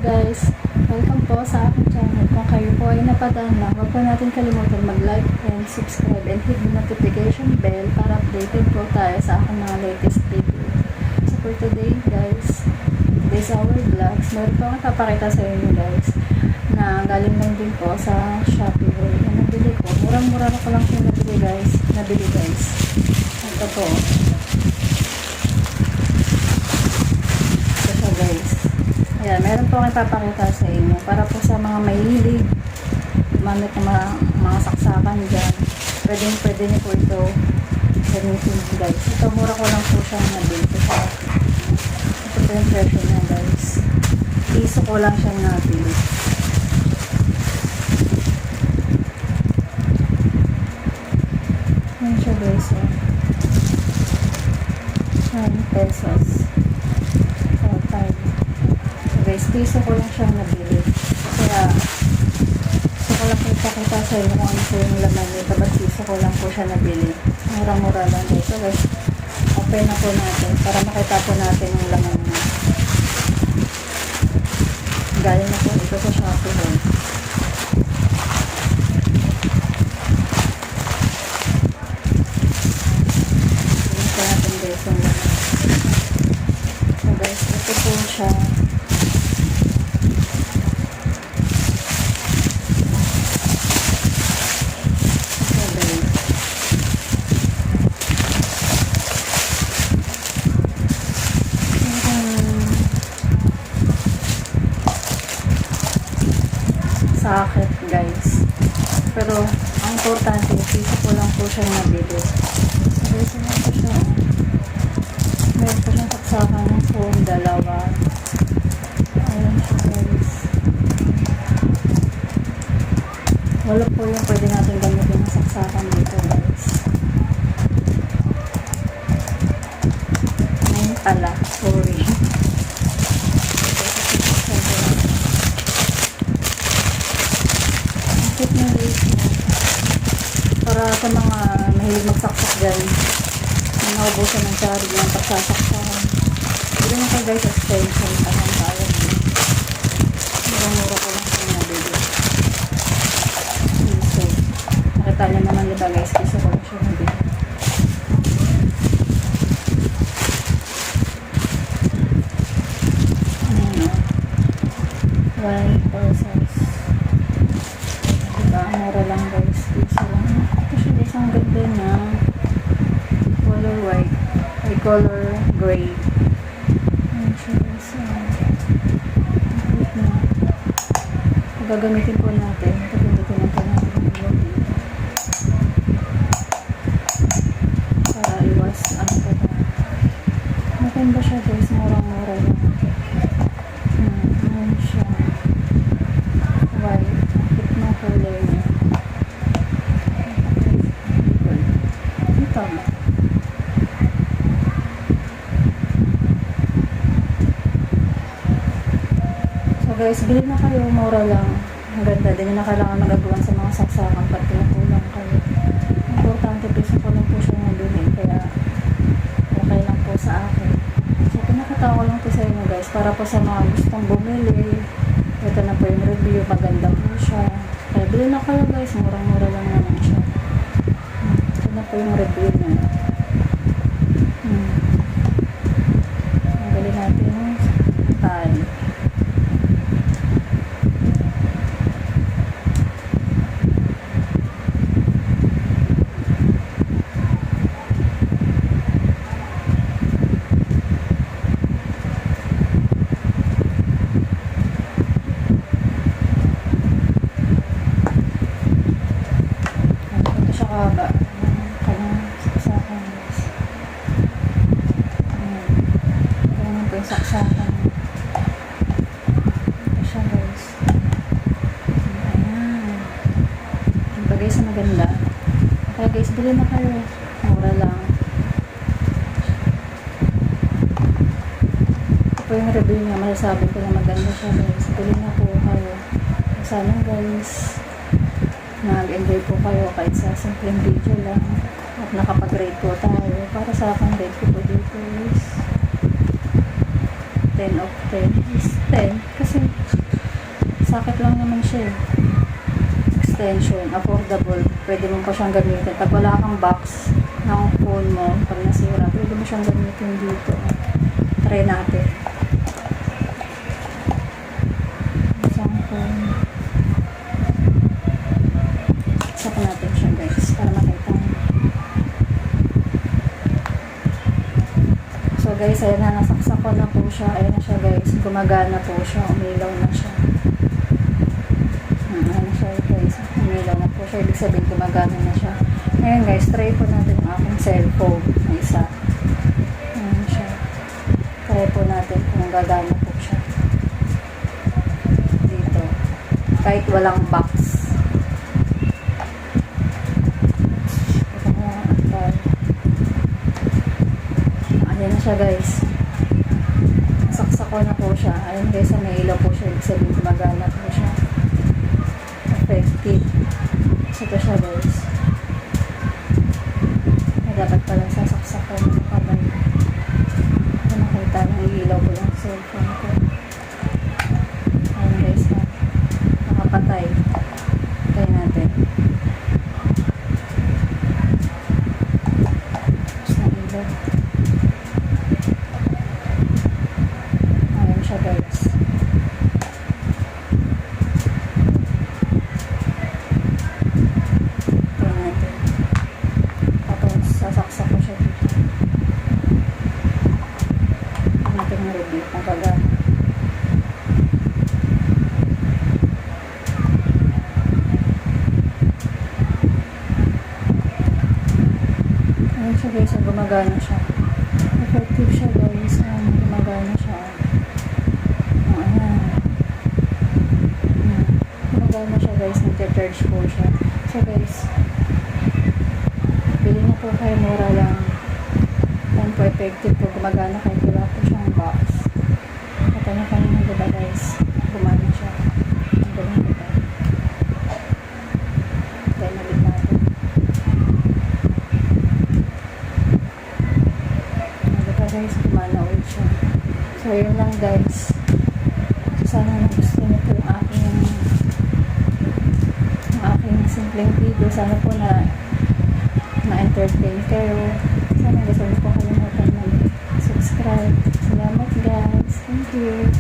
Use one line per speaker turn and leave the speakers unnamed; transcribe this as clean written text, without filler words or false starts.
guys, welcome po sa aking channel. Kung kayo po ay napadaan lang, huwag po natin kalimutan mag-like and subscribe and hit the notification bell para updated po tayo sa aking mga latest video. So for today guys, today's our vlogs. Meron po akong papakita sa inyo guys na galing lang din po sa Shopee. Yan nabili ko. Murang-mura na ko lang siya nabili guys. Ito po. Ito guys. Ayan, meron po akong ipapakita sa inyo para po sa mga mahilig gumamit ng mga saksakan dyan. Pwede niyo po ito gamitin guys. Ito, mura ko lang po siyang nabili sa Shopee. Ito po yung presyo niya guys. Piso ko lang siyang nabili. Ayan siya guys. 9 pesos. So, 5. Guys, piso ko lang siyang nabili. Kaya, gusto ko lang po ipakita sa inyo kung ano po yung laman nito. Ba't piso ko lang po siya nabili. Murang-mura lang dito guys. Open na po natin para makita po natin yung laman niya. Galing na po ito sa Shopee guys. Ito natin guys yung laman. So guys, ito po siya. Sakit guys, pero ang importante piso ko lang po siya nabili. Guys, ano po siya, meron po siyang saksakan ng phone, dalawa. Ayan siya guys. Wala po yung pwede natin gamitin ng saksakan dito guys. Ayun pala, sorry. Para sa mga mahilig magsaksak dyan, naubusan ng charge ng pagsasaksakan. Hindi naman kayo guys, extension pa ng tawag. Mura-mura ko lang sa nabili. So, nakita niyo naman diba guys, piso ko lang siya nabili. Ayan o. 1 pesos. Diba, mura lang guys, piso lang. Ang ganda niya, color white ay color gray. Ayan siya guys. Gagamitin po natin. Gagamitin natin yung lobby para iwas ano pa ba. Maganda siya guys, murang-mura lang. Ayan siya white, ito na color niya. So guys, bilhin na kayo, mura lang. Ang ganda din, na kailangan magagawan sa mga saksakan pag pinakulang kayo. Importante, piso ko lang po siya nabili, kaya okay lang po sa akin. So pinakita ko lang po sa inyo guys, para po sa mga gustong bumili. Ito na po yung review, maganda po siya. Kaya bilhin na kayo guys, murang-mura lang naman siya. Ito na po yung review niya. Bili natin yung tali. Ito siya kaba. Saksakan. Ito siya guys. Ayan. Ito guys, maganda. Kaya guys, bilhin na kayo. Mura lang. Ito po yung review niya. Masasabi ko na maganda siya guys. Bilhin na po kayo. Sana guys, nag-enjoy po kayo kahit sa simpleng video lang. At nakapag-rate po tayo. Para sa akin, rate ko po dito guys. 10 of 10 is 10. Kasi, sakit lang naman siya eh. Extension, affordable. Pwede mo pa siyang gamitin. Pag wala kang box ng phone mo, pag nasira, pwede mo siyang gamitin dito. Try natin. Isang phone. Saka natin siya guys, para makita mo. So guys, ayan na, nasaksak ko na po siya. Ayan na siya guys, gumagana po siya. Umilaw na siya. Ayan na siya guys, umilaw na po siya. Ibig sabihin, gumagana na siya. Ngayon guys, try po natin ang aking cellphone na isa. Ayan siya. Try po natin kung gagana po siya. Dito. Kahit walang box. Ayan na siya guys. Saksak ko na po siya. Ayan guys, may ilaw po siya. Ibig sabihin, gumagana po siya. Effective. Ito siya guys. Dapat palang sasaksak ko ng kamay. Ito nakita ng ilaw ko yung cellphone ko. Ayan guys ha. Nakapatay. Try natin. Tapos na ilaw. Ayan siya guys. Sasaksak ko siya dito. Natin ang review kung gagana. Ayan siya guys, gumagana siya. Effective siya guys. Ayan, gumagana siya. Ayan. Gumagana siya guys, nag-charge po siya. So guys, bili na po kayo, mura lang. Yan po, effective po. Gumagana kayo. Wala po siyang box. Ito na kanina, diba guys? Gumana siya. Ang galing diba? Tayo nalit natin. Diba guys? Gumana ulit siya. So, yun lang guys. So, sana gusto niyo po yung aking simpleng video. Sana po na-entertain kayo. Sana gusto ko kalimutan mag-subscribe. Salamat guys. Thank you.